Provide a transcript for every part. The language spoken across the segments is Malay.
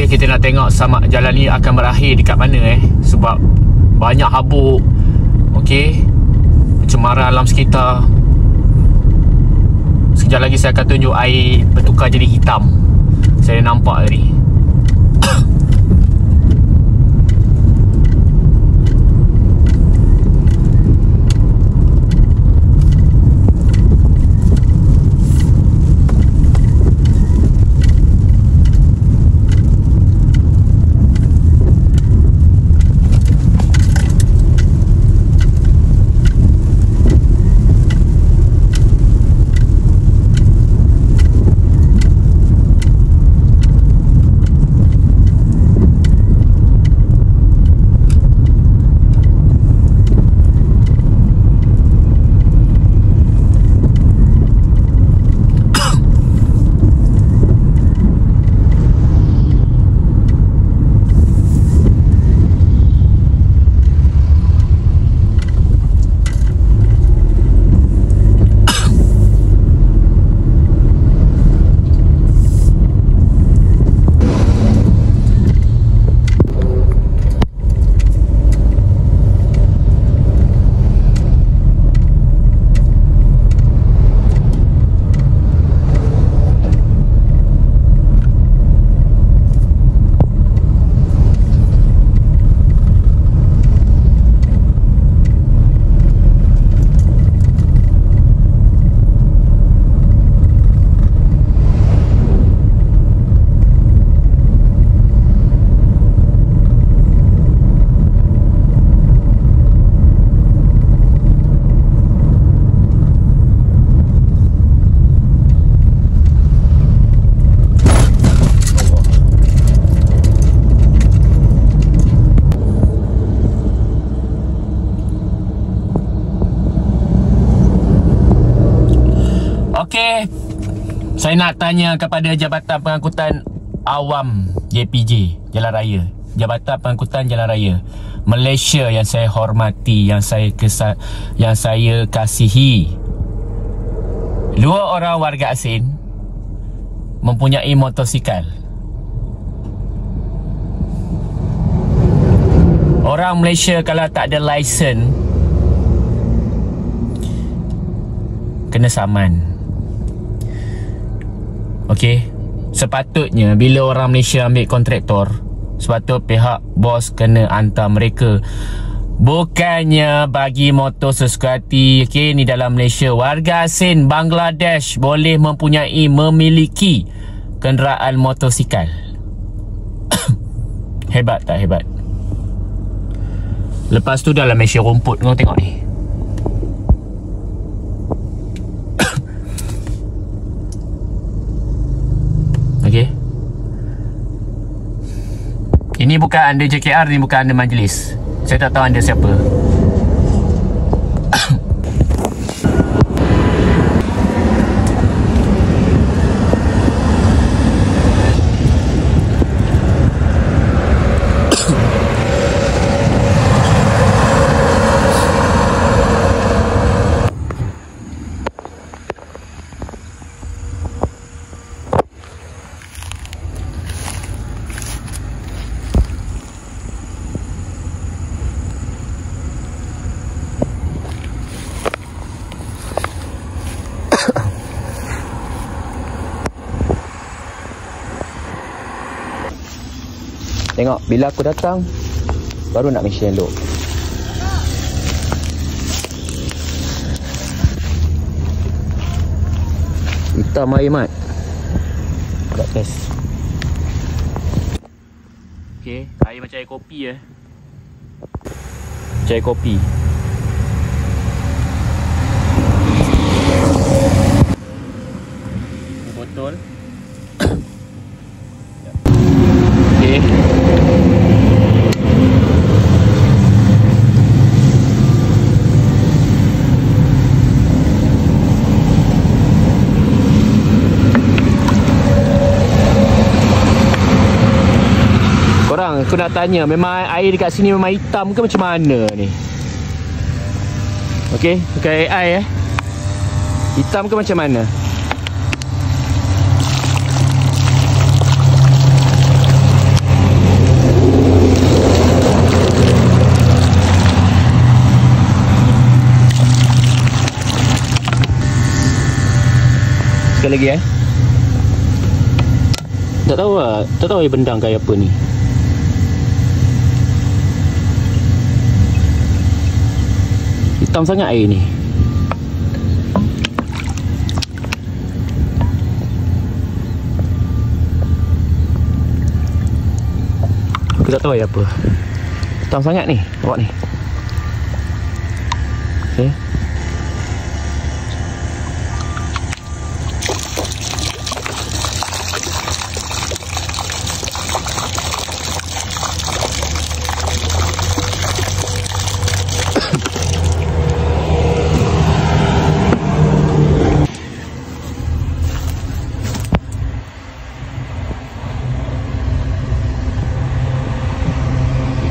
Okey, kita nak tengok sama jalan ni akan berakhir dekat mana sebab banyak habuk. Okey, pencemaran alam sekitar. Sekejap lagi saya akan tunjuk air bertukar jadi hitam. Saya nampak tadi. Okey, saya nak tanya kepada Jabatan Pengangkutan Awam JPJ Jalan Raya, Jabatan Pengangkutan Jalan Raya Malaysia yang saya hormati, yang saya kasihi. 2 orang warga asing mempunyai motosikal. Orang Malaysia kalau tak ada lesen kena saman. Okey, sepatutnya bila orang Malaysia ambil kontraktor, sepatutnya pihak bos kena hantar mereka, bukannya bagi motor sesuka hati. Okey, ni dalam Malaysia, warga asing Bangladesh boleh memiliki kenderaan motosikal. Hebat tak hebat? Lepas tu dalam Malaysia rumput, kau tengok ni. Okey, ini bukan anda JKR, ni bukan anda majlis. Saya tak tahu anda siapa. Tengok, bila aku datang baru nak mission elok. Hitam air mat. Tak test. Okey, air macam air kopi Macam air kopi. Botol. Okey. Aku nak tanya, memang air dekat sini memang hitam ke macam mana ni? Okey, bukan AI hitam ke macam mana? lagi Tak tahu lah. Tak tahu air bendang kayak apa ni. Hitam sangat air ni. Aku tak tahu air apa. Hitam sangat ni. Nampak ni. Okay.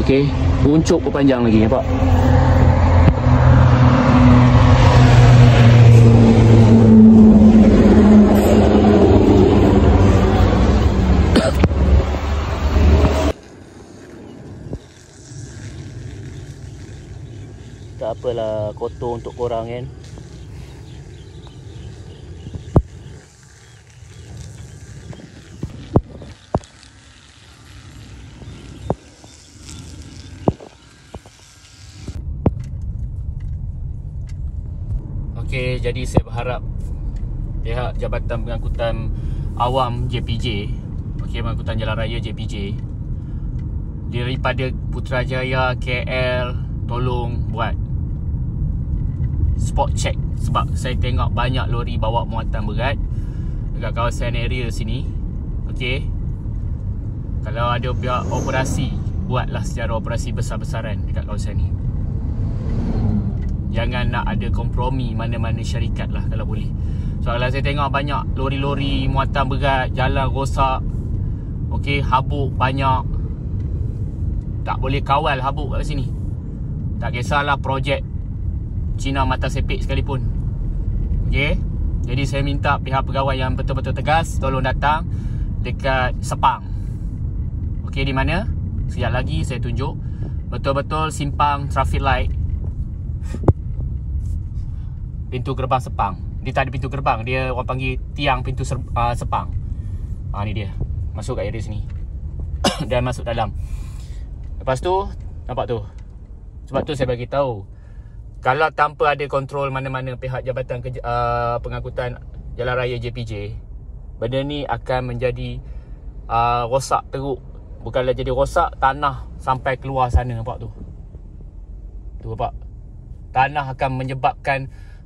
Okey, puncuk pun panjang lagi, nampak? Tak apalah, kotor untuk korang kan. Okey, jadi saya berharap pihak Jabatan Pengangkutan Awam JPJ, okey, Pengangkutan Jalan Raya JPJ, daripada Putrajaya, KL, tolong buat spot check. Sebab saya tengok banyak lori bawa muatan berat dekat kawasan area sini. Okey, kalau ada pihak operasi, buatlah secara operasi besar-besaran dekat kawasan ni. Jangan nak ada kompromi mana-mana syarikat lah kalau boleh. So kalau saya tengok banyak lori-lori muatan berat, jalan rosak, okey, habuk banyak, tak boleh kawal habuk kat sini. Tak kisahlah projek Cina Mata Sepik sekalipun. Okey, jadi saya minta pihak pegawai yang betul-betul tegas tolong datang dekat Sepang. Okey, di mana? Sekejap lagi saya tunjuk. Betul-betul simpang traffic light, pintu gerbang Sepang. Dia tak ada pintu gerbang, dia orang panggil tiang pintu Sepang. Ni dia. Masuk kat area sini. Dan masuk dalam. Lepas tu, nampak tu. Sebab tu saya bagi tahu, kalau tanpa ada kontrol mana-mana pihak Jabatan Pengangkutan Jalan Raya JPJ, benda ni akan menjadi rosak teruk. Bukanlah jadi rosak, tanah sampai keluar sana, nampak tu. Tu nampak. Tanah akan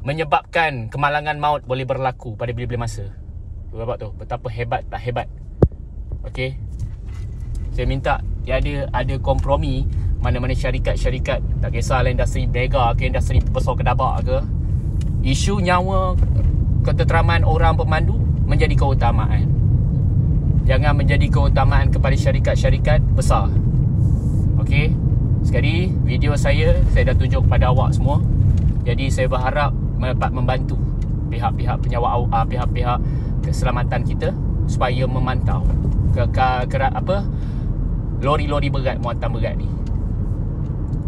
menyebabkan kemalangan maut boleh berlaku pada bila-bila masa. Tu nampak tu, betapa hebat tak hebat. Okey, saya minta ada kompromi. Mana-mana syarikat-syarikat, tak kisahlah industri berniaga ke, industri pesawat kedabak ke, isu nyawa, ketenteraman orang pemandu menjadi keutamaan. Jangan menjadi keutamaan kepada syarikat-syarikat besar. Okey, sekali video saya dah tunjuk kepada awak semua. Jadi saya berharap dapat membantu pihak-pihak penyewa, pihak-pihak keselamatan kita supaya memantau lori-lori berat, muatan berat ni.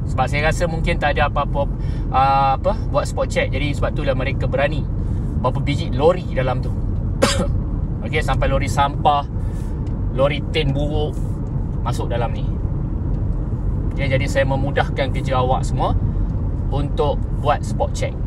Sebab saya rasa mungkin tak ada apa-apa buat spot check. Jadi sebab itulah mereka berani berapa biji lori dalam tu. Okey, sampai lori sampah, lori tin buruk masuk dalam ni. Okay, jadi saya memudahkan kerja awak semua untuk buat spot check.